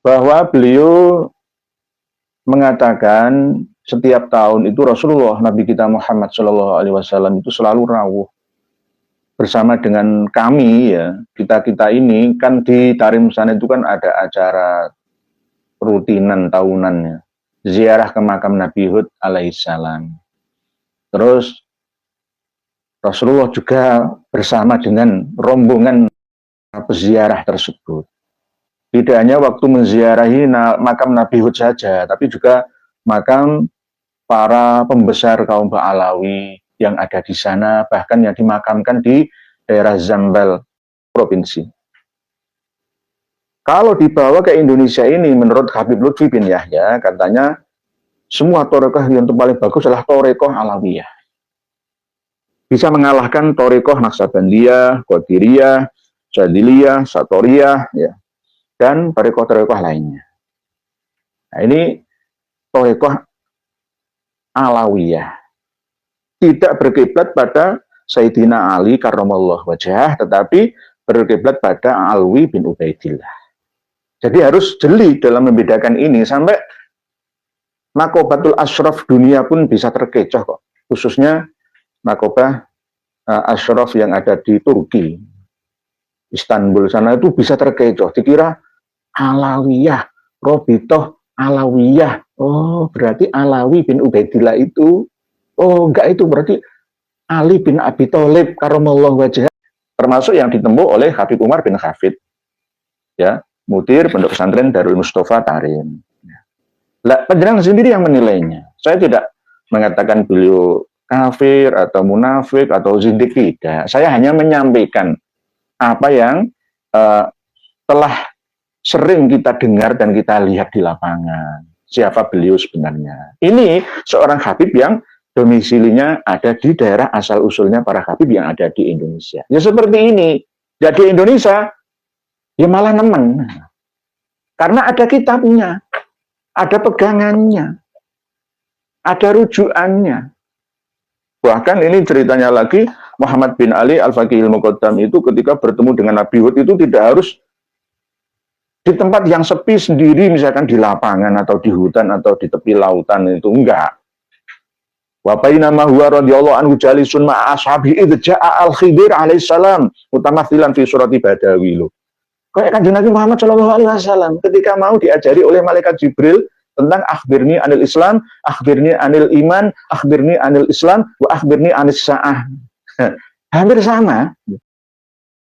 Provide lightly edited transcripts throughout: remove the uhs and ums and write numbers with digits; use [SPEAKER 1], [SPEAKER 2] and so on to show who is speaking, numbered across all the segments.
[SPEAKER 1] bahwa beliau mengatakan setiap tahun itu Rasulullah Nabi kita Muhammad SAW itu selalu rawuh bersama dengan kami ya. Kita ini kan di Tarim sana itu kan ada acara rutinan tahunannya, ziarah ke makam Nabi Hud alaihissalam. Terus Rasulullah juga bersama dengan rombongan peziarah tersebut. Tidak hanya waktu menziarahi makam Nabi Hud saja, tapi juga makam para pembesar kaum Ba'alawi yang ada di sana, bahkan yang dimakamkan di daerah Zambal, provinsi. Kalau dibawa ke Indonesia ini, menurut Habib Lutfi bin Yahya, katanya semua torekoh yang paling bagus adalah torekoh Alawiyah. Bisa mengalahkan torekoh Naksabandiyah, Qadiriyah, Syadziliyah, Satoriyah, ya, dan torekoh-torekoh lainnya. Nah, ini torekoh Alawiyah. Tidak berkiblat pada Sayyidina Ali karramallahu wajhah, tetapi berkiblat pada Alwi bin Ubaidillah. Jadi harus jeli dalam membedakan ini, sampai nakobatul asyraf dunia pun bisa terkecoh kok. Khususnya nakobah asyraf yang ada di Turki, Istanbul sana itu bisa terkecoh. Dikira Alawiyah, Robitoh Alawiyah. Oh, berarti Alawi bin Ubaidillah itu. Oh, enggak, itu berarti Ali bin Abi Thalib karramallahu wajhah, termasuk yang ditempuh oleh Habib Umar bin Hafid, ya, mudir pondok pesantren Darul Mustafa Tarim. Lah, penjenengan sendiri yang menilainya. Saya tidak mengatakan beliau kafir atau munafik atau zindik, tidak. Saya hanya menyampaikan apa yang telah sering kita dengar dan kita lihat di lapangan. Siapa beliau sebenarnya. Ini seorang Habib yang domisilinya ada di daerah asal-usulnya para Habib yang ada di Indonesia. Ya seperti ini. Ya di Indonesia, ya malah nemen. Karena ada kitabnya, ada pegangannya, ada rujukannya. Bahkan ini ceritanya lagi, Muhammad bin Ali Al-Faqihil Muqaddam itu ketika bertemu dengan Nabi Hud itu tidak harus di tempat yang sepi sendiri, misalkan di lapangan atau di hutan atau di tepi lautan, itu enggak. Wa bainama huwa radhiyallahu anhu jalisun ma'a ashabi idz ja'a al-Khidir alaihissalam mutamathilan fi surati Badawi. Kayak Kanjeng Nabi Muhammad sallallahu alaihi wasallam ketika mau diajari oleh malaikat Jibril tentang akhbirni anil Islam, akhbirni anil iman, akhbirni anil Islam, wa akhbirni anis sa'ah. Hampir sama.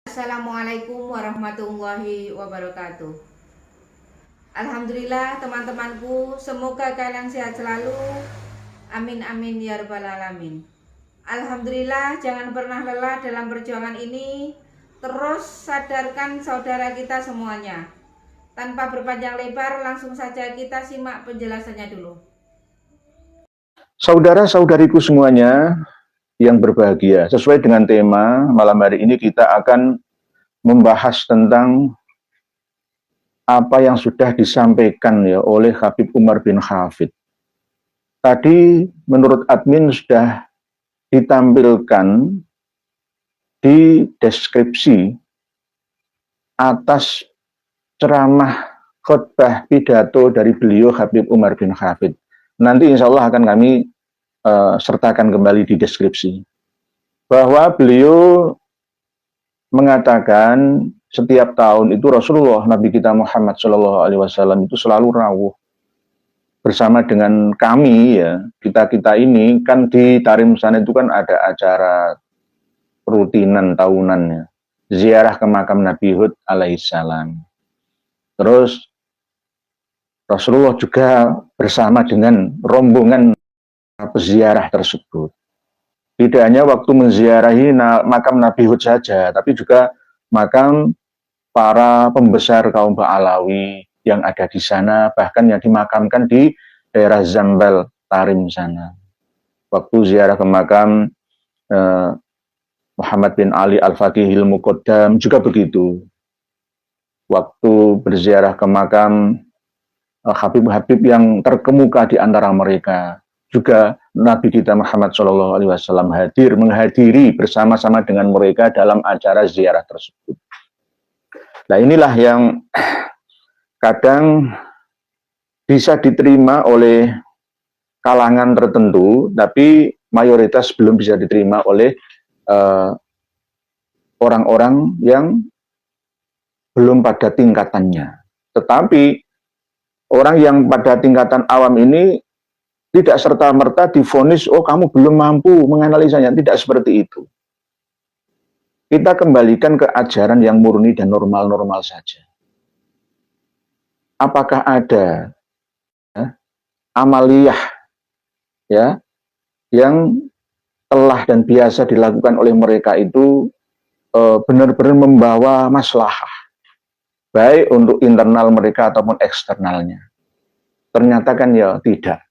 [SPEAKER 2] Assalamualaikum warahmatullahi wabarakatuh. Alhamdulillah teman-temanku, semoga kalian sehat selalu. Amin amin ya rabbal alamin. Alhamdulillah, jangan pernah lelah dalam perjuangan ini. Terus sadarkan saudara kita semuanya. Tanpa berpanjang lebar, langsung saja kita simak penjelasannya dulu.
[SPEAKER 1] Saudara-saudariku semuanya yang berbahagia, sesuai dengan tema malam hari ini kita akan membahas tentang apa yang sudah disampaikan ya oleh Habib Umar bin Hafid. Tadi menurut admin sudah ditampilkan di deskripsi atas ceramah khutbah pidato dari beliau Habib Umar bin Hafid. Nanti insya Allah akan kami sertakan kembali di deskripsi. Bahwa beliau mengatakan setiap tahun itu Rasulullah Nabi kita Muhammad SAW itu selalu rawuh bersama dengan kami ya. Kita ini kan di Tarim sana itu kan ada acara rutinan tahunannya, ziarah ke makam Nabi Hud alaihissalam. Terus Rasulullah juga bersama dengan rombongan peziarah tersebut. Tidak hanya waktu menziarahi makam Nabi Hud saja, tapi juga makam para pembesar kaum Ba'alawi yang ada di sana, bahkan yang dimakamkan di daerah Zambal, Tarim sana. Waktu ziarah ke makam Muhammad bin Ali Al-Faqihil Muqaddam juga begitu. Waktu berziarah ke makam Habib-habib yang terkemuka di antara mereka, juga Nabi kita Muhammad SAW menghadiri bersama-sama dengan mereka dalam acara ziarah tersebut. Nah inilah yang kadang bisa diterima oleh kalangan tertentu, tapi mayoritas belum bisa diterima oleh orang-orang yang belum pada tingkatannya. Tetapi orang yang pada tingkatan awam ini tidak serta-merta divonis, oh kamu belum mampu menganalisanya. Tidak seperti itu. Kita kembalikan ke ajaran yang murni dan normal-normal saja. Apakah ada amaliyah ya yang telah dan biasa dilakukan oleh mereka itu benar-benar membawa maslahah, baik untuk internal mereka ataupun eksternalnya? Ternyata kan ya tidak.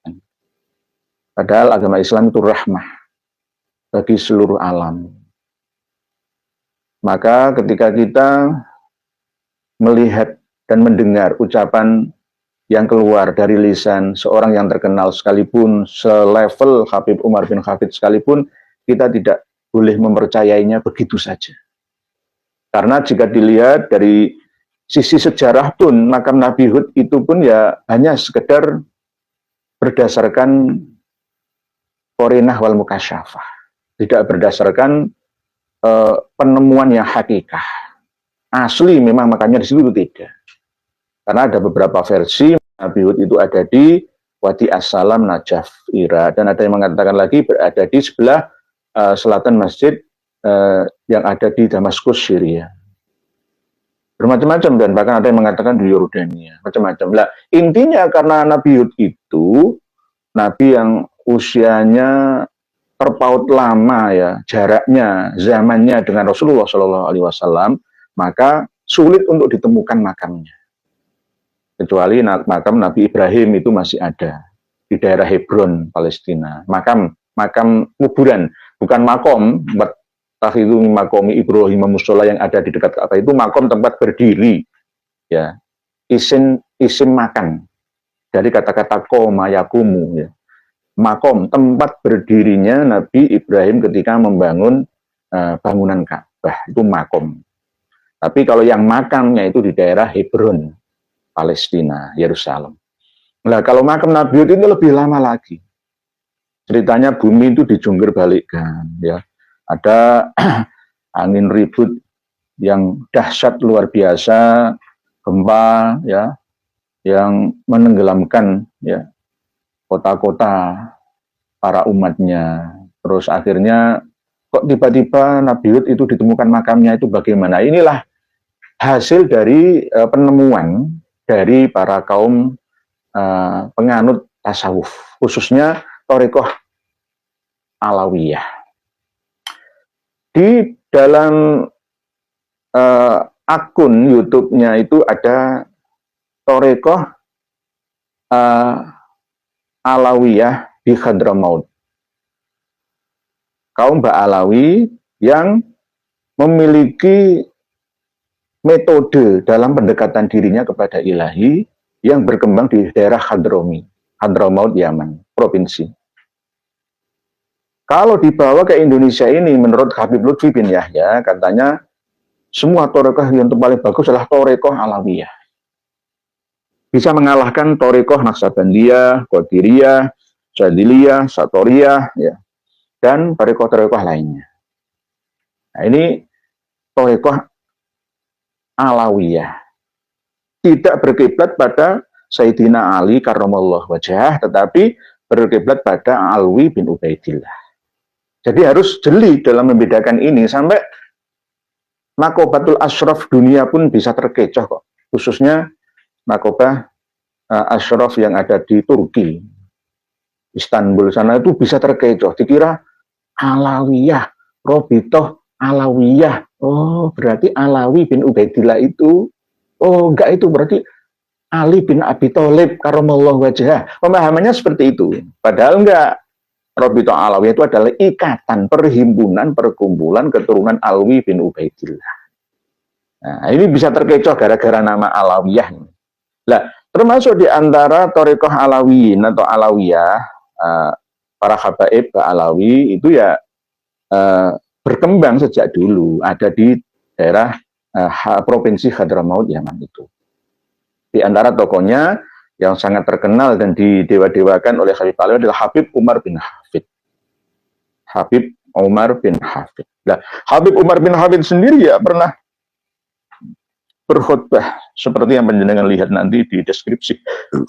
[SPEAKER 1] Padahal agama Islam itu rahmah bagi seluruh alam. Maka ketika kita melihat dan mendengar ucapan yang keluar dari lisan seorang yang terkenal sekalipun, selevel Habib Umar bin Hafid sekalipun, kita tidak boleh mempercayainya begitu saja. Karena jika dilihat dari sisi sejarah pun, makam Nabi Hud itu pun ya hanya sekedar berdasarkan qarinah wal mukasyafah, tidak berdasarkan penemuan yang hakikah. Asli memang makamnya di situ tidak. Karena ada beberapa versi Nabi Hud itu ada di Wadi As-Salam Najaf Irak, dan ada yang mengatakan lagi berada di sebelah selatan masjid yang ada di Damaskus Syria. Bermacam-macam, dan bahkan ada yang mengatakan di Yordania, macam-macam. Lah intinya karena Nabi Hud itu nabi yang usianya terpaut lama ya, jaraknya, zamannya dengan Rasulullah SAW, maka sulit untuk ditemukan makamnya. Kecuali makam Nabi Ibrahim itu masih ada di daerah Hebron, Palestina. Makam kuburan, bukan makom. Itu makomi Ibrahim musola yang ada di dekat Ka'bah itu makom tempat berdiri. Ya, isim makan dari kata-kata koma yakumu ya. Makom, tempat berdirinya Nabi Ibrahim ketika membangun bangunan Ka'bah, itu makom. Tapi kalau yang makamnya itu di daerah Hebron, Palestina, Yerusalem. Nah, kalau makam Nabi Hud itu lebih lama lagi. Ceritanya bumi itu dijungkir balikkan, ya. Ada angin ribut yang dahsyat luar biasa, gempa, ya, yang menenggelamkan, ya, kota-kota para umatnya. Terus akhirnya kok tiba-tiba Nabi Hud itu ditemukan makamnya, itu bagaimana? Inilah hasil dari penemuan dari para kaum penganut tasawuf, khususnya Thariqah Alawiyah. Di dalam akun YouTube-nya itu ada Thariqah Alawiyah di Hadramaut. Kaum Ba'alawi yang memiliki metode dalam pendekatan dirinya kepada ilahi yang berkembang di daerah Hadramaut, Yaman, provinsi. Kalau dibawa ke Indonesia ini, menurut Habib Lutfi bin Yahya, katanya semua thariqah yang paling bagus adalah Thariqah Alawiyah. Bisa mengalahkan Thariqah Naksabandiyah, Qadiriyah, Syadziliyah, Satoriyah, ya, dan thariqah-thariqah lainnya. Nah, ini Thariqah Alawiyah. Tidak berkiblat pada Sayyidina Ali karramallahu wajhah, tetapi berkiblat pada Alwi bin Ubaidillah. Jadi harus jeli dalam membedakan ini, sampai Nakobatul Ashraf dunia pun bisa terkecoh kok. Khususnya Nakobah Ashraf yang ada di Turki, Istanbul sana, itu bisa terkecoh. Dikira Alawiyah, Robitoh Alawiyah. Oh, berarti Alawi bin Ubaidillah itu. Oh, enggak, itu berarti Ali bin Abi Thalib karramallahu wajhah. Pemahamannya seperti itu. Padahal enggak. Robitoh Alawiyah itu adalah ikatan, perhimpunan, perkumpulan keturunan Alwi bin Ubaidillah. Nah, ini bisa terkecoh gara-gara nama Alawiyah. Nah, termasuk di antara thariqah Alawiyin atau Alawiyah, para habaib Alawi itu ya berkembang sejak dulu, ada di daerah provinsi Hadramaut Yaman itu. Di antara tokohnya yang sangat terkenal dan didewa-dewakan oleh Khalifah Ali adalah Habib Umar bin Hafid. Habib Umar bin Hafid. Nah, Habib Umar bin Hafid sendiri ya pernah berkhutbah seperti yang penjenengan lihat nanti di deskripsi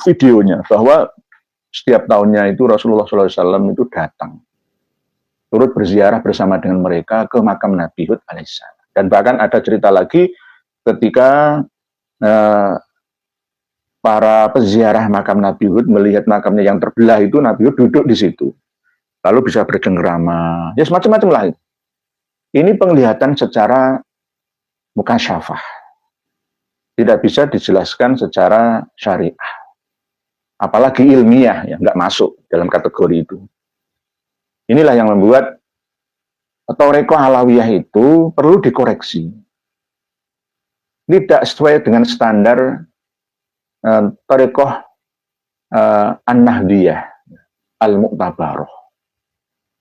[SPEAKER 1] videonya, bahwa setiap tahunnya itu Rasulullah SAW itu datang turut berziarah bersama dengan mereka ke makam Nabi Hud alaihissalam. Dan bahkan ada cerita lagi ketika para peziarah makam Nabi Hud melihat makamnya yang terbelah itu, Nabi Hud duduk di situ, lalu bisa bercengkrama, ya semacam-macam lah. Ini penglihatan secara mukasyafah, tidak bisa dijelaskan secara syariah, apalagi ilmiah, ya nggak masuk dalam kategori itu. Inilah yang membuat Thariqah Alawiyah itu perlu dikoreksi, tidak sesuai dengan standar Thariqah An-Nahdiyah Al-Mu'tabaroh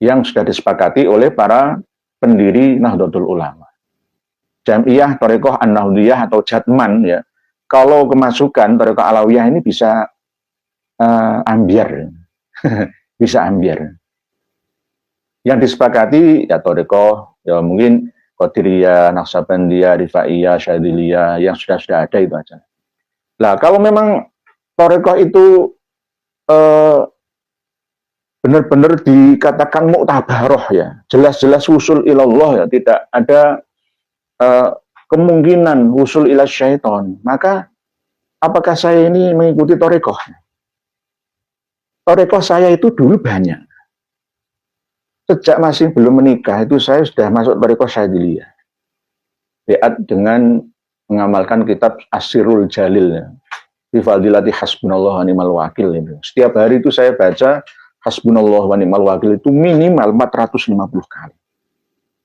[SPEAKER 1] yang sudah disepakati oleh para pendiri Nahdlatul Ulama. Jam'iyah Thariqah An-Nahdiyah atau Jatman, ya, kalau kemasukan Thariqah Alawiyah ini bisa ambiar bisa ambiar. Yang disepakati ya Thariqah, ya mungkin Qadiriyah, Naqsabandiyah, Rifaiyah, Syadziliyah, yang sudah ada itu aja. Nah, kalau memang Thariqah itu benar-benar dikatakan mu'tabaroh, ya, jelas-jelas wusul ilallah, ya, tidak ada kemungkinan wusul ila syaiton, maka apakah saya ini mengikuti Thariqah? Thariqah saya itu dulu banyak. Sejak masih belum menikah itu saya sudah masuk Thariqah Syadziliyah. Beat dengan mengamalkan kitab Asirul Jalil, ya. Fi Fadilati Hasbunallah wa ni'mal wakil itu. Setiap hari itu saya baca Hasbunallah wa ni'mal wakil itu minimal 450 kali.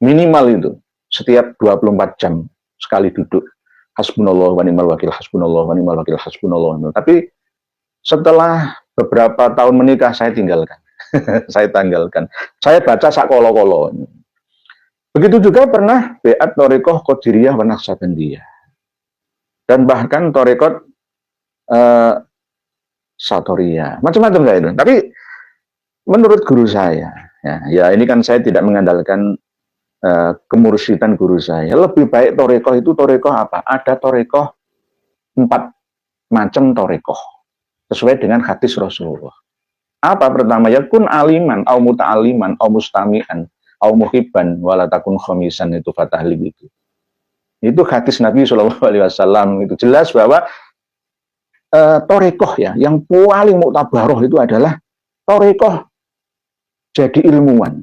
[SPEAKER 1] Minimal itu. Setiap 24 jam sekali duduk. Hasbunallah wa ni'mal wakil, hasbunallah wa ni'mal wakil, hasbunallah wa ni'mal wakil. Tapi setelah beberapa tahun menikah saya tinggalkan. Saya tanggalkan. Saya baca sak kolo-kolo. Begitu juga pernah beat Thariqah Qadiriyah wa Naqsabandiyah. Dan bahkan Thariqah Satoriyah. Macam-macam saya itu. Tapi menurut guru saya, ya ini kan saya tidak mengandalkan kemursyidhan guru saya. Lebih baik Thariqah itu Thariqah apa? Ada Thariqah 4 macam Thariqah sesuai dengan hadis Rasulullah. Apa pertama? Ya kun aliman, au muta'aliman, au mustami'an, au muhibban, walatakun khomisan, itu fatahli itu. Itu hadis Nabi SAW. Itu jelas bahwa Thariqah, ya, yang paling mu'tabaroh itu adalah Thariqah jadi ilmuwan,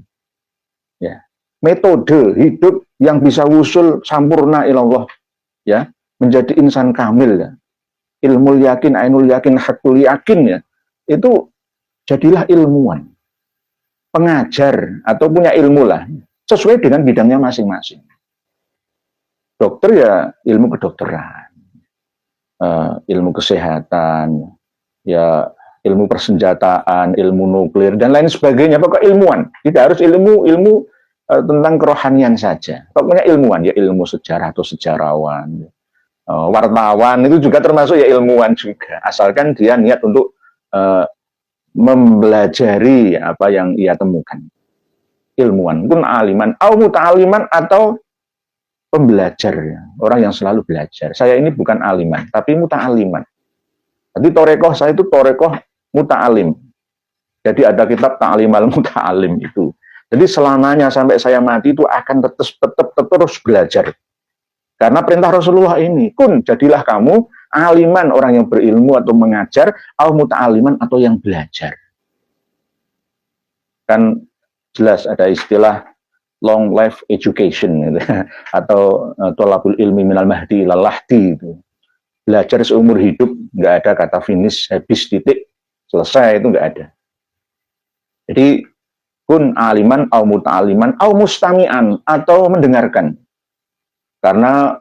[SPEAKER 1] ya, metode hidup yang bisa wusul sampurna ilallah, ya, menjadi insan kamil, ya, ilmul yakin, ainul yakin, hakul yakin, ya, itu jadilah ilmuwan, pengajar atau punya ilmu lah, sesuai dengan bidangnya masing-masing. Dokter ya ilmu kedokteran, ilmu kesehatan, ya ilmu persenjataan, ilmu nuklir dan lain sebagainya. Pokok ilmuwan, tidak harus ilmu tentang kerohanian saja. Pokoknya ilmuwan, ya ilmu sejarah atau sejarawan, wartawan itu juga termasuk ya ilmuwan juga, asalkan dia niat untuk mempelajari apa yang ia temukan. Ilmuwan, kun aliman, au muta'aliman, atau pembelajar, ya, orang yang selalu belajar. Saya ini bukan aliman, tapi muta'aliman. Jadi Thariqah saya itu Thariqah muta'alim. Jadi ada kitab Ta'lim al-Muta'alim itu. Jadi selamanya sampai saya mati itu akan tetap terus belajar. Karena perintah Rasulullah ini, kun jadilah kamu aliman, orang yang berilmu atau mengajar, au muta'aliman, atau yang belajar. Kan jelas ada istilah long life education gitu, atau tolabul ilmi minal mahdi ilal lahdi itu. Belajar seumur hidup, nggak ada kata finish, habis, titik, selesai, itu nggak ada. Jadi kun aliman au muta'aliman au mustami'an, atau mendengarkan. Karena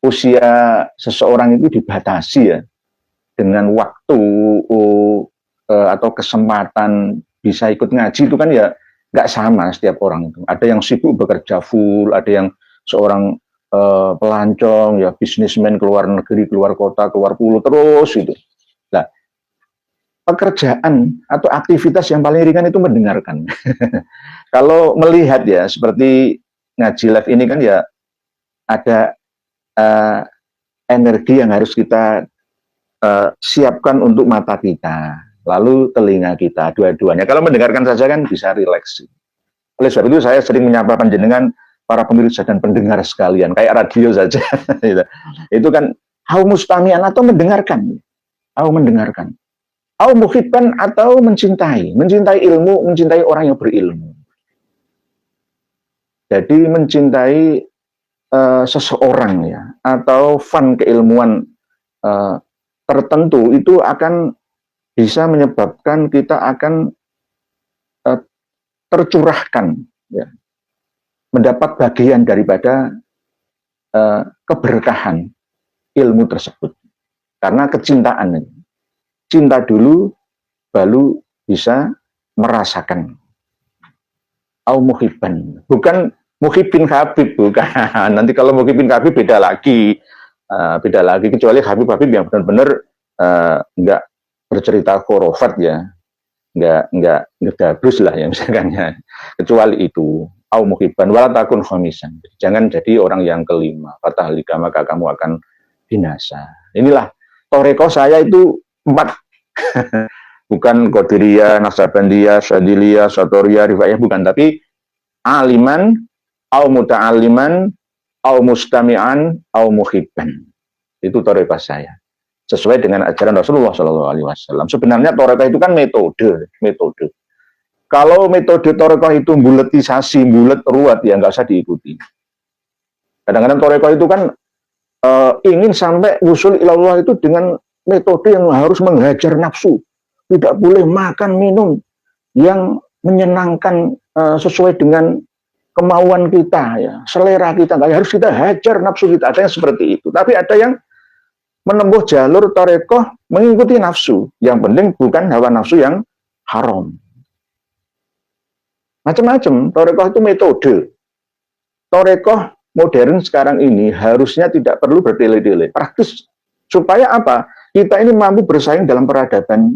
[SPEAKER 1] usia seseorang itu dibatasi, ya, dengan waktu atau kesempatan bisa ikut ngaji itu kan ya nggak sama setiap orang itu. Ada yang sibuk bekerja full, ada yang seorang pelancong, ya bisnismen keluar negeri, keluar kota, keluar pulau terus itu. Nah, pekerjaan atau aktivitas yang paling ringan itu mendengarkan. Kalau melihat ya seperti ngaji live ini kan ya ada energi yang harus kita siapkan untuk mata kita, lalu telinga kita, dua-duanya. Kalau mendengarkan saja kan bisa rileks. Oleh sebab itu saya sering menyapa panjenengan para pemirsa dan pendengar sekalian, kayak radio saja. Itu kan au mustamian atau mendengarkan, au mendengarkan, au muhibban atau mencintai ilmu, mencintai orang yang berilmu. Jadi mencintai seseorang ya, atau fan keilmuan tertentu itu akan bisa menyebabkan kita akan tercurahkan ya, mendapat bagian daripada keberkahan ilmu tersebut karena kecintaan. Cinta dulu baru bisa merasakan. Au muhibban, bukan muhibbin Habib, bukan. Nanti kalau muhibbin Habib beda lagi, kecuali Habib yang benar-benar nggak bercerita khurafat ya, nggak ngedabrus lah ya misalkan ya. Kecuali itu, au muhibban wala takun khamisan. Jangan jadi orang yang kelima. Fatahlika maka kamu akan binasa. Inilah toreko saya itu 4. Bukan Qadiriyah, Naksabandiyah, Syadiliyah, Satoriyah, Rifaiyah, bukan, tapi aliman, au muta'aliman, au mustami'an, au muhibban. Itu toreko saya. Sesuai dengan ajaran Rasulullah SAW. Sebenarnya toreko itu kan metode. Kalau metode toreko itu buletisasi, bulet ruwet, ya nggak usah diikuti. Kadang-kadang toreko itu kan ingin sampai usul ilallah itu dengan metode yang harus menghajar nafsu. Tidak boleh makan, minum yang menyenangkan sesuai dengan kemauan kita, ya, selera kita. Nggak harus kita hajar nafsu kita. Ada yang seperti itu. Tapi ada yang menempuh jalur torekoh mengikuti nafsu. Yang penting bukan hawa nafsu yang haram. Macam-macam. Torekoh itu metode. Torekoh modern sekarang ini harusnya tidak perlu bertele-tele. Praktis. Supaya apa? Kita ini mampu bersaing dalam peradaban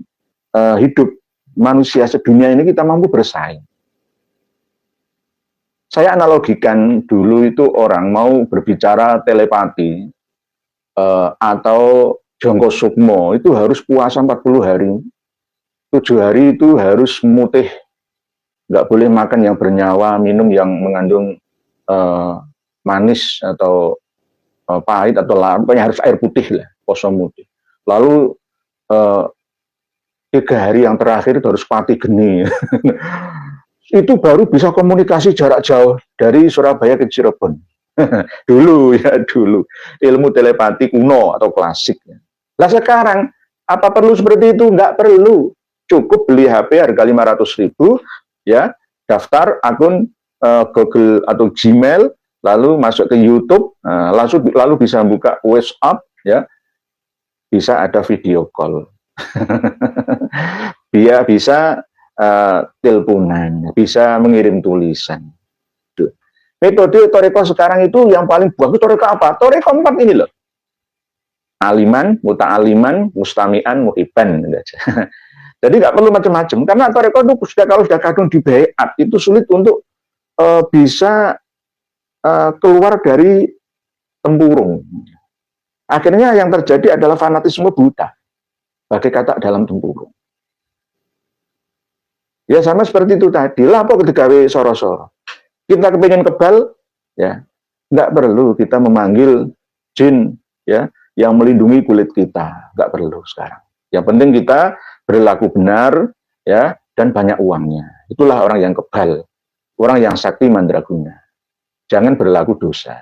[SPEAKER 1] hidup manusia sedunia ini, kita mampu bersaing. Saya analogikan dulu itu orang mau berbicara telepati atau jongko sukmo itu harus puasa 40 hari. 7 hari itu harus mutih, nggak boleh makan yang bernyawa, minum yang mengandung manis atau pahit atau pokoknya harus air putih lah, poso mutih. Lalu 3 hari yang terakhir itu harus pati geni. Itu baru bisa komunikasi jarak jauh dari Surabaya ke Cirebon. Dulu ilmu telepati kuno atau klasik. Lah sekarang apa perlu seperti itu? Nggak perlu. Cukup beli HP harga 500.000 ya, daftar akun Google atau Gmail, lalu masuk ke YouTube, lalu bisa buka WhatsApp ya, bisa ada video call. Dia bisa teleponan, bisa mengirim tulisan. Duh. Metode toreko sekarang itu yang paling bagus toreko apa? Toreko 4 ini loh. Aliman, muta'aliman, mustami'an, muhibban. Jadi nggak perlu macam-macam. Karena toreko itu kalau sudah kadung di baiat itu sulit untuk bisa keluar dari tempurung. Akhirnya yang terjadi adalah fanatisme buta. Bagai kata dalam tempurung. Ya sama seperti itu tadi. Lah apa kedegawe soro-soro. Kita kepingin kebal, ya nggak perlu kita memanggil jin ya yang melindungi kulit kita. Nggak perlu sekarang. Yang penting kita berlaku benar ya dan banyak uangnya. Itulah orang yang kebal. Orang yang sakti mandraguna. Jangan berlaku dosa.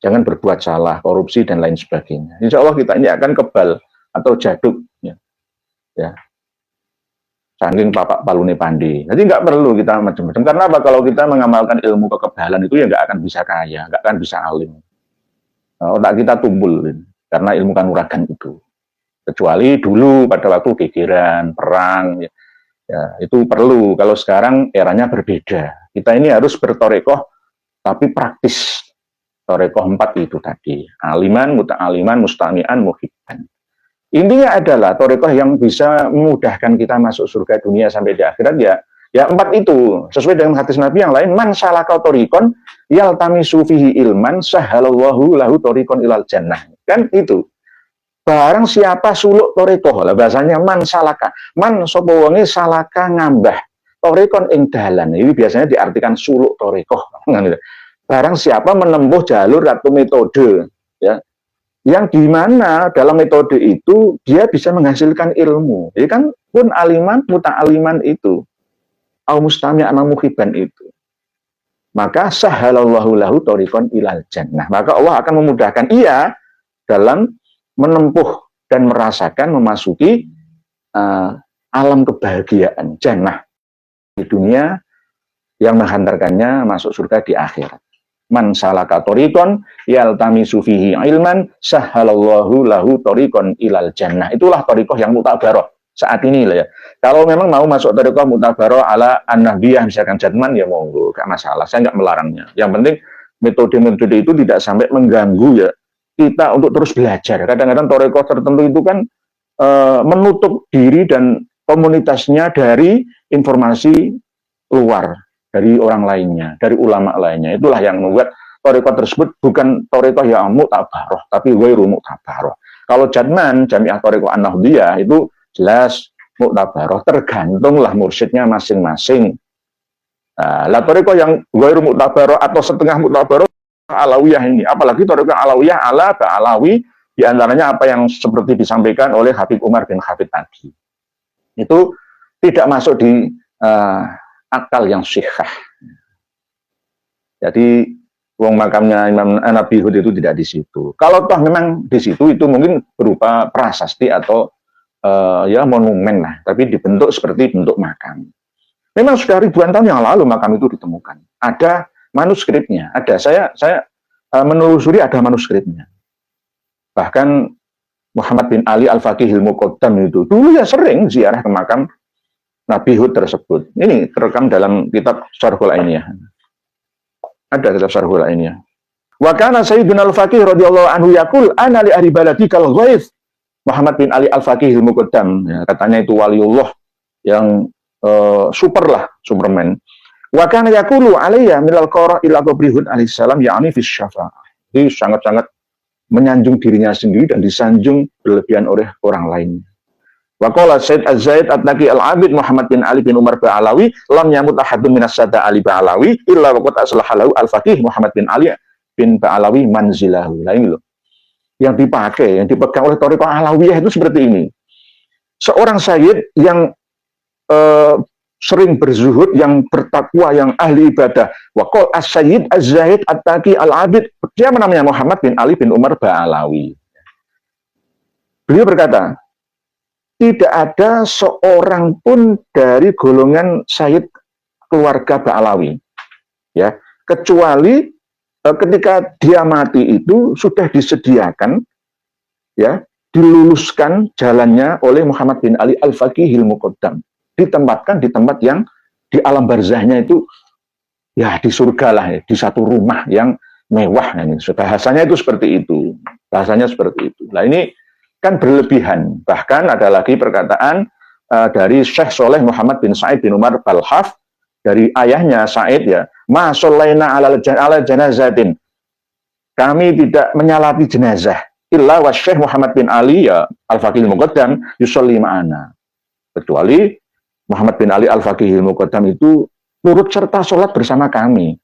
[SPEAKER 1] Jangan berbuat salah, korupsi dan lain sebagainya. Insya Allah kita ini akan kebal atau jaduk. Ya, saking papak palune pandi. Jadi nggak perlu kita macam-macam. Karena apa? Kalau kita mengamalkan ilmu kekebalan itu ya nggak akan bisa kaya, nggak akan bisa alim. Otak kita tumpul karena ilmu kanuragan itu. Kecuali dulu pada waktu gegeran, perang, ya itu perlu. Kalau sekarang eranya berbeda. Kita ini harus bertorekoh tapi praktis. Torekoh 4 itu tadi. Aliman, muta'aliman, mustami'an, muhibban. Intinya adalah torekoh yang bisa memudahkan kita masuk surga dunia sampai di akhirat ya 4 itu. Sesuai dengan hadis Nabi yang lain, man salaka torikon yaltamisu fihi ilman sahalallahu lahu torikon ilal jannah. Kan itu. Barang siapa suluk torekoh, lah bahasanya man salaka. Man sapa wonge salaka ngambah torikon ing dalan. Ini biasanya diartikan suluk torekoh. Barang siapa menempuh jalur atau metode, ya, yang dimana dalam metode itu dia bisa menghasilkan ilmu. Jadi kan pun aliman, muta'aliman itu, au mustami'an muhibban itu. Maka sahalallahu lahu tariqan ilal jannah. Maka Allah akan memudahkan ia dalam menempuh dan merasakan memasuki alam kebahagiaan jannah di dunia yang menghantarkannya masuk surga di akhirat. Man salaka tariqan yaltamisu fihi ilman sahalallahu lahu tariqan ilal jannah. Itulah tariqah yang mutabaroh saat ini lah ya. Kalau memang mau masuk tariqah mutabaroh ala an-nahbiyah misalkan jadman ya monggo, gak masalah. Saya nggak melarangnya. Yang penting metode-metode itu tidak sampai mengganggu ya kita untuk terus belajar. Kadang-kadang tariqah tertentu itu kan menutup diri dan komunitasnya dari informasi luar, dari orang lainnya, dari ulama lainnya. Itulah yang membuat thariqah tersebut bukan thariqah yang mu'tabaroh, tapi ghairu mu'tabaroh. Kalau jadman, jami'ah thariqah an-nahdiyah, itu jelas mu'tabaroh, tergantunglah mursyidnya masing-masing. Lah thariqah yang ghairu mu'tabaroh atau setengah mu'tabaroh, alawiyah ini. Apalagi thariqah alawiyah ala ba'alawi, diantaranya apa yang seperti disampaikan oleh Habib Umar bin Hafid tadi. Itu tidak masuk di akal yang syihah. Jadi wong makamnya Imam Nabi Hud itu tidak di situ. Kalau toh memang di situ itu mungkin berupa prasasti atau ya monumen lah, tapi dibentuk seperti bentuk makam. Memang sudah ribuan tahun yang lalu makam itu ditemukan. Ada manuskripnya, ada. Saya menelusuri ada manuskripnya. Bahkan Muhammad bin Ali Al-Faqihil Muqaddam itu dulu ya sering ziarah ke makam Nabi Hud tersebut. Ini terekam dalam kitab Syarhul Ainiyah. Ada kitab Syarhul Ainiyah. Wa kana Sayyidina Al-Faqih radhiyallahu anhu yaqul ana li ahli baladi kal ghaith. Muhammad bin Ali Al-Faqih Al-Muqaddam, ya, katanya itu waliullah yang super lah, Superman. Wa kana yaqulu alayya minal qara ila qabri Hud alaihi salam ya'ni fi syafa'ah. Jadi sangat-sangat menyanjung dirinya sendiri dan disanjung berlebihan oleh orang lain. Waqala Said Az-Zaid At-Taqi Al-Abid Muhammad bin Ali bin Umar Ba'alawi lam yamut ahadun minas sada Ali Ba'alawi illa waqad aslahalahu Al-Faqih Muhammad bin Ali bin Ba'alawi manzilahu. Nah ini loh. Yang dipakai, yang dipegang oleh thariqah Alawiyah itu seperti ini. Seorang sayyid yang sering berzuhud, yang bertakwa, yang ahli ibadah. Waqala As-Sayyid Az-Zaid At-Taqi Al-Abid, dia namanya Muhammad bin Ali bin Umar Ba'alawi. Beliau berkata, tidak ada seorang pun dari golongan Sayyid keluarga Ba'alawi, ya, kecuali ketika dia mati itu sudah disediakan, ya, diluluskan jalannya oleh Muhammad bin Ali Al-Faqihil Muqaddam, ditempatkan di tempat yang di alam barzahnya itu, ya di surga lah, ya, di satu rumah yang mewah. Ini bahasanya itu seperti itu, bahasanya seperti itu. Nah ini kan berlebihan. Bahkan ada lagi perkataan dari Syekh Soleh Muhammad bin Said bin Umar Balhaf, dari ayahnya Said, ya, ma sholaina ala janazatin, kami tidak menyalati jenazah illa wa Syekh Muhammad bin Ali, ya, Al-Faqihil Muqaddam yusolli ma'ana, kecuali Muhammad bin Ali Al-Faqihil Muqaddam itu turut serta sholat bersama kami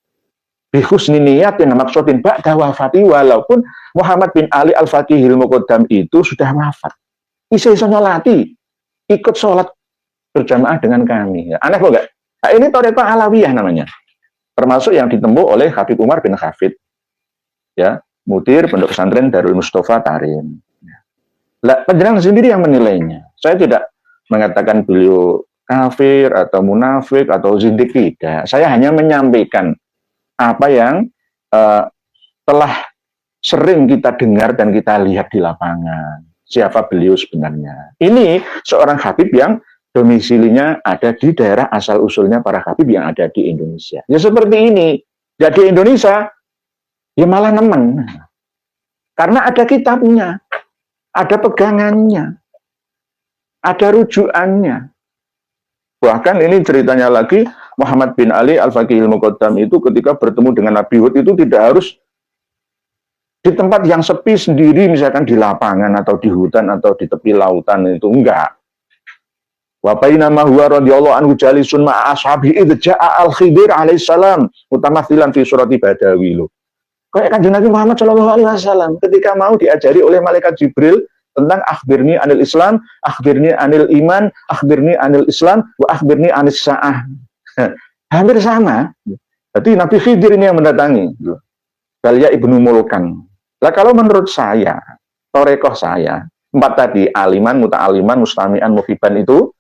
[SPEAKER 1] bihusni niat yang maksudin ba'da wafati, walaupun Muhammad bin Ali Al-Faqihil Muqaddam itu sudah wafat, bisa nyolati, ikut sholat berjamaah dengan kami. Ya, aneh kok enggak? Nah, ini thariqah Alawiyah namanya, termasuk yang ditempuh oleh Habib Umar bin Hafid, ya, mudir pondok pesantren Darul Mustafa Tarim. Lah, penjenengan sendiri yang menilainya. Saya tidak mengatakan beliau kafir atau munafik atau zindik, tidak. Saya hanya menyampaikan apa yang telah sering kita dengar dan kita lihat di lapangan. Siapa beliau sebenarnya? Ini seorang Habib yang domisilinya ada di daerah asal-usulnya para Habib yang ada di Indonesia. Ya seperti ini. Ya di Indonesia, ya malah nemen. Karena ada kitabnya, ada pegangannya, ada rujukannya. Bahkan ini ceritanya lagi, Muhammad bin Ali Al-Faqihil Muqaddam itu ketika bertemu dengan Nabi Hud itu tidak harus di tempat yang sepi sendiri, misalkan di lapangan atau di hutan atau di tepi lautan, itu enggak. Wa bainama huwa radhiyallahu anhu jalisun ma'a ashabi idz ja'a al-Khidir alaihissalam mutamathilan fi surati Badawi. Kayak Kanjeng Nabi Muhammad Shallallahu Alaihi Wasallam ketika mau diajari oleh malaikat Jibril tentang akhbirni anil Islam, akhbirni anil iman, akhbirni anil Islam, wa akhbirni anis sa'ah. Hampir sama. Jadi Nabi Khidir ini yang mendatangi. Balya Ibnu Mulkan. Lah kalau menurut saya, torekoh saya, 4 tadi, aliman, muta'aliman, mustami'an, muhiban itu,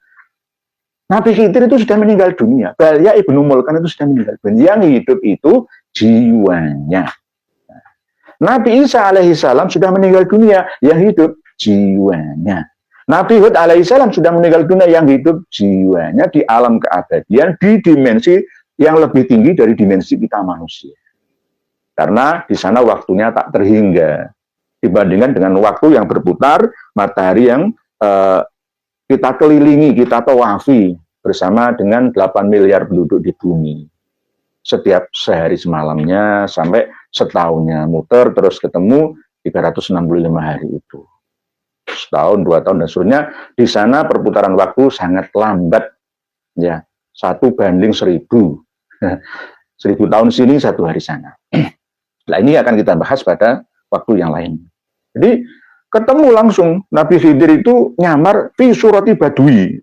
[SPEAKER 1] Nabi Khidir itu sudah meninggal dunia. Balya Ibnu Mulkan itu sudah meninggal dunia. Yang hidup itu jiwanya. Nabi Isa alaihissalam sudah meninggal dunia, yang hidup jiwanya. Nabi Hud alaihissalam sudah meninggal dunia, yang hidup jiwanya di alam keabadian, di dimensi yang lebih tinggi dari dimensi kita manusia. Karena di sana waktunya tak terhingga dibandingkan dengan waktu yang berputar, matahari yang kita kelilingi, kita tawafi bersama dengan 8 miliar penduduk di bumi. Setiap sehari semalamnya sampai setahunnya muter terus ketemu 365 hari itu. Setahun, 2 tahun dan seterusnya. Di sana perputaran waktu sangat lambat, ya, 1:1000. 1000 tahun sini, 1 hari sana. Nah ini akan kita bahas pada waktu yang lain. Jadi ketemu langsung Nabi Khidir itu nyamar fi surati Badui.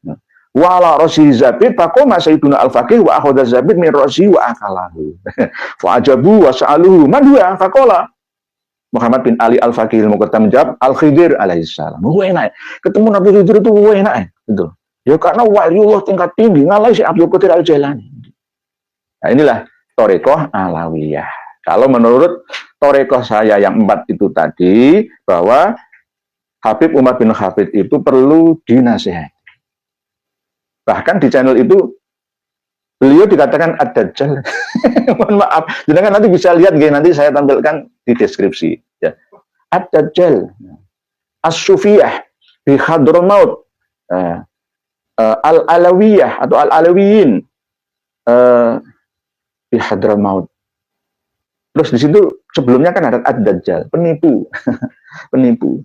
[SPEAKER 1] Wala rosi zabid faqoma sayyiduna al-faqih wa akhadha zabid min rosi wa akalahu. Fa'ajabu wa sa'aluhu man huwa faqala Muhammad bin Ali Al-Faqihil Muqaddam menjawab Al-Khidir alaihissalam. Enak. Ketemu Nabi Khidir itu enak gitu. Ya karena waliullah tingkat tinggi ngalai si Abdul Qadir Al-Jailani. Nah inilah Thariqah Alawiyah. Kalau menurut Thariqah saya yang 4 itu tadi, bahwa Habib Umar bin Khattab itu perlu dinasihati. Bahkan di channel itu beliau dikatakan ad-dajjal. Mohon maaf, jangan nanti bisa lihat, nanti saya tampilkan di deskripsi. Ya. Ad-dajjal, as-sufiyah, bi Hadramaut, al-alawiyah atau al-alawiyin, bi Hadramaut. Terus di situ sebelumnya kan ada ad-dajjal, penipu, penipu.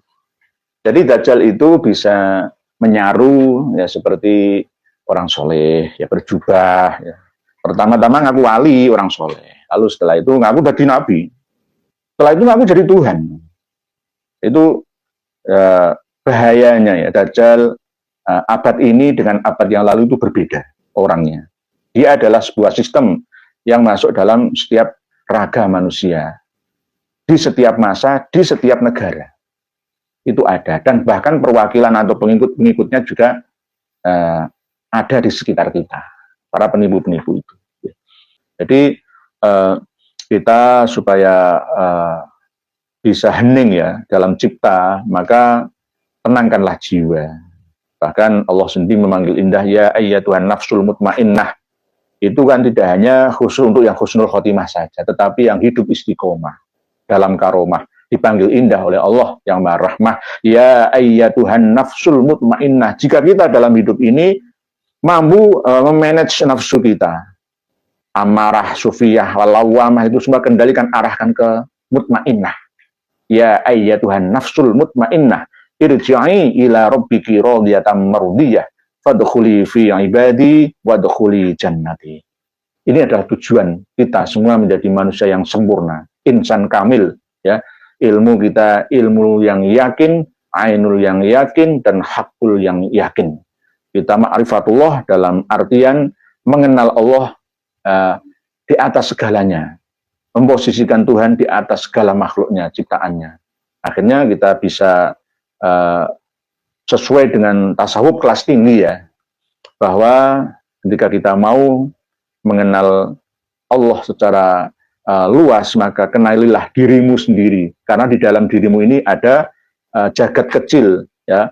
[SPEAKER 1] Jadi dajjal itu bisa menyaru, ya seperti orang soleh, ya berjubah. Ya. Pertama-tama ngaku wali, orang soleh. Lalu setelah itu ngaku jadi nabi. Setelah itu ngaku jadi Tuhan. Itu bahayanya ya, dajjal abad ini dengan abad yang lalu itu berbeda orangnya. Dia adalah sebuah sistem yang masuk dalam setiap raga manusia. Di setiap masa, di setiap negara. Itu ada. Dan bahkan perwakilan atau pengikut-pengikutnya juga ada di sekitar kita, para penipu-penipu itu. Jadi kita supaya bisa hening ya dalam cipta, maka tenangkanlah jiwa. Bahkan Allah sendiri memanggil indah, ya ayyatuhan nafsul mutmainnah. Itu kan tidak hanya khusus untuk yang husnul khotimah saja, tetapi yang hidup istiqomah dalam karomah. Dipanggil indah oleh Allah yang Maha Rahmah, ya ayyatuhan nafsul mutmainnah. Jika kita dalam hidup ini mampu memanage nafsu kita, amarah, sufiyah, walawamah itu semua kendalikan, arahkan ke mutmainnah. Ya ayyatuhan nafsul mutmainnah, irji'i ila rabbiki radiyatan mardiyah, fadkhuli fi ibadi wadkhuli jannati. Ini adalah tujuan kita semua menjadi manusia yang sempurna, insan kamil, ya. Ilmu kita, ilmu yang yakin, ainul yang yakin, dan hakul yang yakin. Kita ma'rifatullah dalam artian mengenal Allah di atas segalanya, memposisikan Tuhan di atas segala makhluknya, ciptaannya. Akhirnya kita bisa sesuai dengan tasawuf kelas tinggi ya, bahwa ketika kita mau mengenal Allah secara luas, maka kenalilah dirimu sendiri, karena di dalam dirimu ini ada jagat kecil ya,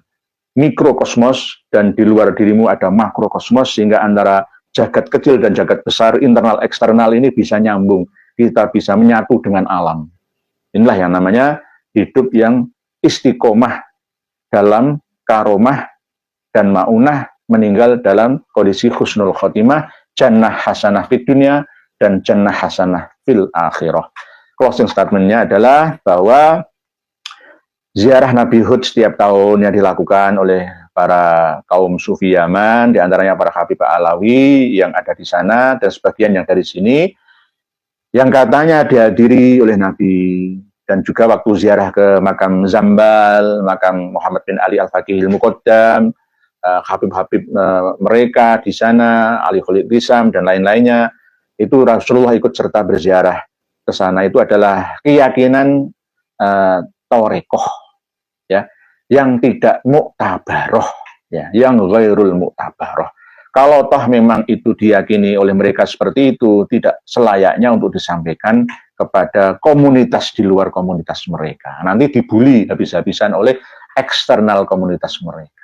[SPEAKER 1] mikrokosmos, dan di luar dirimu ada makrokosmos, sehingga antara jagat kecil dan jagat besar, internal eksternal ini bisa nyambung, kita bisa menyatu dengan alam. Inilah yang namanya hidup yang istiqomah dalam karomah dan maunah, meninggal dalam kondisi husnul khotimah, jannah hasanah fid dunya dan jannah hasanah fil akhirah. Closing statementnya adalah bahwa ziarah Nabi Hud setiap tahun yang dilakukan oleh para kaum sufi Yaman, diantaranya para Habib Alawi yang ada di sana dan sebagian yang dari sini, yang katanya dihadiri oleh Nabi, dan juga waktu ziarah ke makam Zambal, makam Muhammad bin Ali Al-Faqihil Muqaddam, Habib-habib mereka di sana, Ali Khalid Risam dan lain-lainnya, itu Rasulullah ikut serta berziarah ke sana. Itu adalah keyakinan torekoh, ya, yang tidak muktabaroh, ya, yang ghairul muktabaroh. Kalau toh memang itu diyakini oleh mereka seperti itu, tidak selayaknya untuk disampaikan kepada komunitas di luar komunitas mereka. Nanti dibully habis-habisan oleh eksternal komunitas mereka.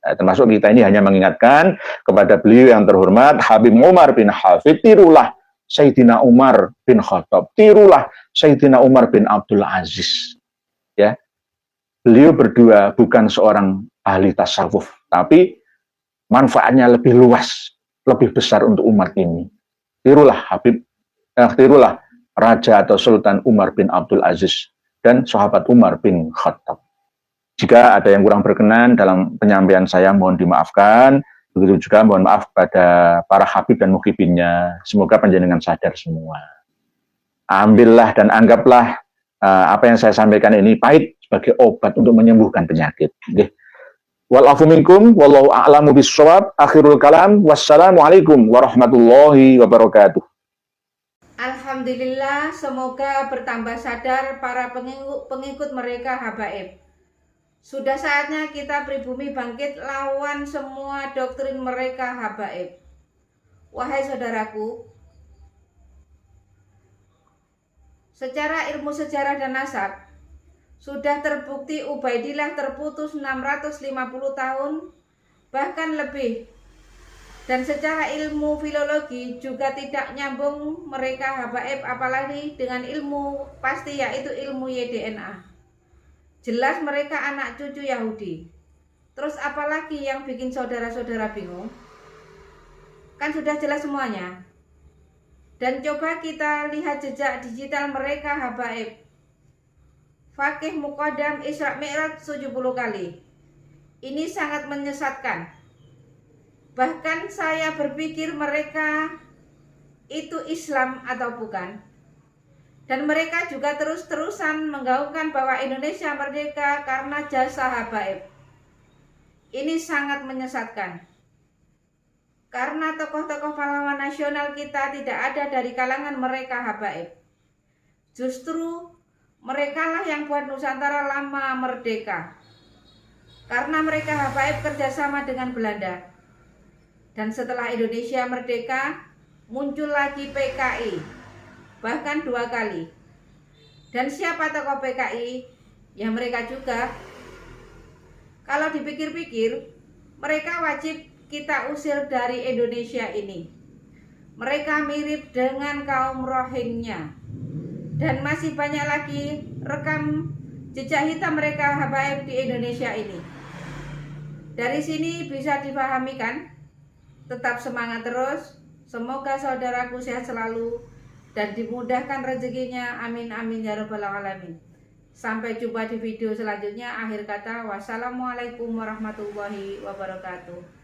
[SPEAKER 1] Nah, termasuk kita ini hanya mengingatkan kepada beliau yang terhormat, Habib Umar bin Hafid, tirulah Sayyidina Umar bin Khattab, tirulah Sayyidina Umar bin Abdul Aziz. Ya, beliau berdua bukan seorang ahli tasawuf, tapi manfaatnya lebih luas, lebih besar untuk umat ini. Tirulah tirulah Raja atau Sultan Umar bin Abdul Aziz dan sahabat Umar bin Khattab. Jika ada yang kurang berkenan dalam penyampaian saya, mohon dimaafkan. Begitu juga mohon maaf pada para habib dan muhibinnya. Semoga panjenengan sadar semua. Ambillah dan anggaplah apa yang saya sampaikan ini pahit sebagai obat untuk menyembuhkan penyakit. Okay. Walafu minkum, wallahu a'lamu bissawab. Akhirul kalam, wassalamualaikum warahmatullahi wabarakatuh.
[SPEAKER 2] Alhamdulillah, semoga bertambah sadar para pengikut mereka habaib. Sudah saatnya kita pribumi bangkit lawan semua doktrin mereka habaib. Wahai saudaraku, secara ilmu sejarah dan nasab, sudah terbukti Ubaidillah terputus 650 tahun, bahkan lebih. Dan secara ilmu filologi juga tidak nyambung mereka habaib, apalagi dengan ilmu pasti, yaitu ilmu YDNA. Jelas mereka anak cucu Yahudi. Terus apalagi yang bikin saudara-saudara bingung? Kan sudah jelas semuanya. Dan coba kita lihat jejak digital mereka habaib. Faqih Muqaddam Isra Mi'raj 70 kali. Ini sangat menyesatkan. Bahkan saya berpikir mereka itu Islam atau bukan. Dan mereka juga terus-terusan menggaungkan bahwa Indonesia merdeka karena jasa habaib. Ini sangat menyesatkan. Karena tokoh-tokoh pahlawan nasional kita tidak ada dari kalangan mereka habaib. Justru mereka lah yang buat Nusantara lama merdeka. Karena mereka habaib kerjasama dengan Belanda. Dan setelah Indonesia merdeka, muncul lagi PKI. Bahkan 2 kali. Dan siapa tokoh PKI? Ya mereka juga. Kalau dipikir-pikir, mereka wajib kita usir dari Indonesia ini. Mereka mirip dengan kaum Rohingya. Dan masih banyak lagi rekam jejak hitam mereka habaib di Indonesia ini. Dari sini bisa dipahami kan? Tetap semangat terus. Semoga saudaraku sehat selalu dan dimudahkan rezekinya. Amin amin ya rabbal alamin. Sampai jumpa di video selanjutnya. Akhir kata, wassalamualaikum warahmatullahi wabarakatuh.